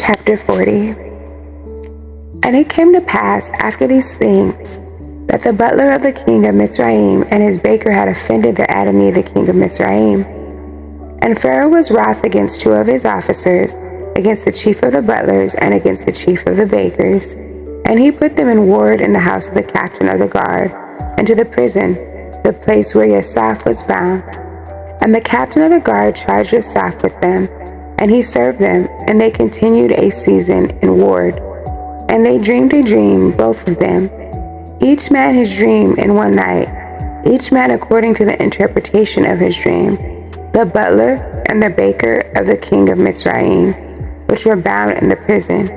Chapter 40. And it came to pass after these things, that the butler of the king of Mitzrayim and his baker had offended the Adonai the king of Mitzrayim. And Pharaoh was wroth against two of his officers, against the chief of the butlers and against the chief of the bakers. And he put them in ward in the house of the captain of the guard, and to the prison, the place where Yosaph was bound. And the captain of the guard charged Yosaph with them, and he served them, and they continued a season in ward. And they dreamed a dream, both of them, each man his dream in one night, each man according to the interpretation of his dream, the butler and the baker of the king of Mitzrayim, which were bound in the prison.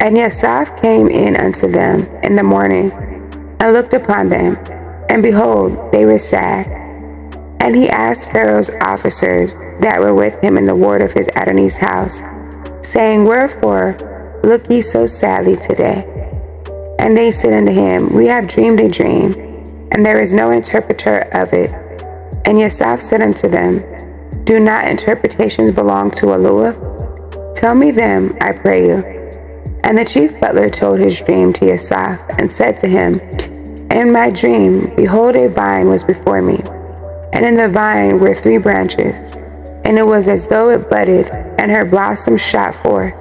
And Yosaph came in unto them in the morning, and looked upon them, and behold, they were sad. And he asked Pharaoh's officers that were with him in the ward of his Adonai's house, saying, Wherefore look ye so sadly today? And they said unto him, We have dreamed a dream, and there is no interpreter of it. And Yosaph said unto them, Do not interpretations belong to Eluah? Tell me them, I pray you. And the chief butler told his dream to Yosaph, and said to him, In my dream, behold, a vine was before me, and in the vine were 3 branches, and it was as though it budded, and her blossoms shot forth,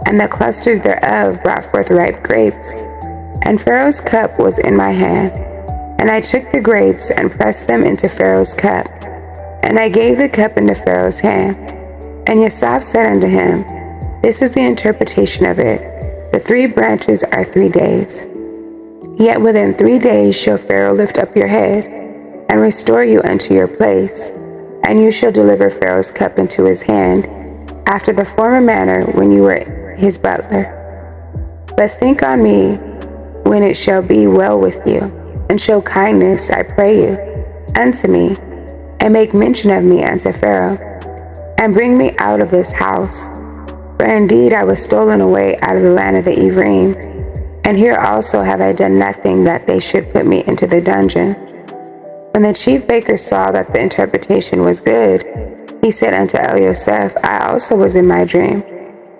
and the clusters thereof brought forth ripe grapes. And Pharaoh's cup was in my hand, and I took the grapes and pressed them into Pharaoh's cup, and I gave the cup into Pharaoh's hand. And Yosaph said unto him, This is the interpretation of it. The 3 branches are 3 days. Yet within 3 days shall Pharaoh lift up your head, and restore you unto your place, and you shall deliver Pharaoh's cup into his hand, after the former manner when you were his butler. But think on me when it shall be well with you, and show kindness, I pray you, unto me, and make mention of me unto Pharaoh, and bring me out of this house. For indeed I was stolen away out of the land of the Ephraim, and here also have I done nothing that they should put me into the dungeon. When the chief baker saw that the interpretation was good, he said unto Elioseph, I also was in my dream,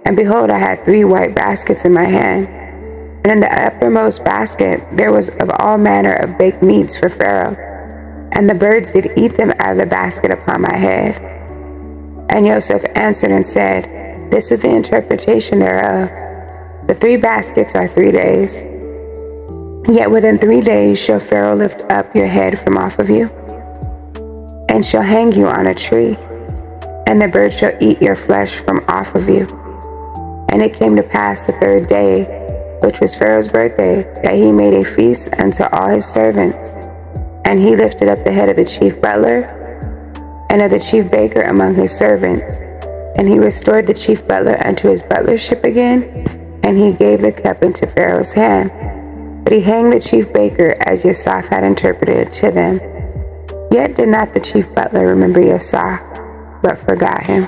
and behold, I had 3 white baskets in my hand, and in the uppermost basket there was of all manner of baked meats for Pharaoh, and the birds did eat them out of the basket upon my head. And Joseph answered and said, This is the interpretation thereof. The 3 baskets are 3 days. Yet within 3 days shall Pharaoh lift up your head from off of you, and shall hang you on a tree, and the birds shall eat your flesh from off of you. And it came to pass the 3rd day, which was Pharaoh's birthday, that he made a feast unto all his servants. And he lifted up the head of the chief butler and of the chief baker among his servants. And he restored the chief butler unto his butlership again, and he gave the cup into Pharaoh's hand. But he hanged the chief baker as Yosaph had interpreted to them. Yet did not the chief butler remember Yosaph, but forgot him.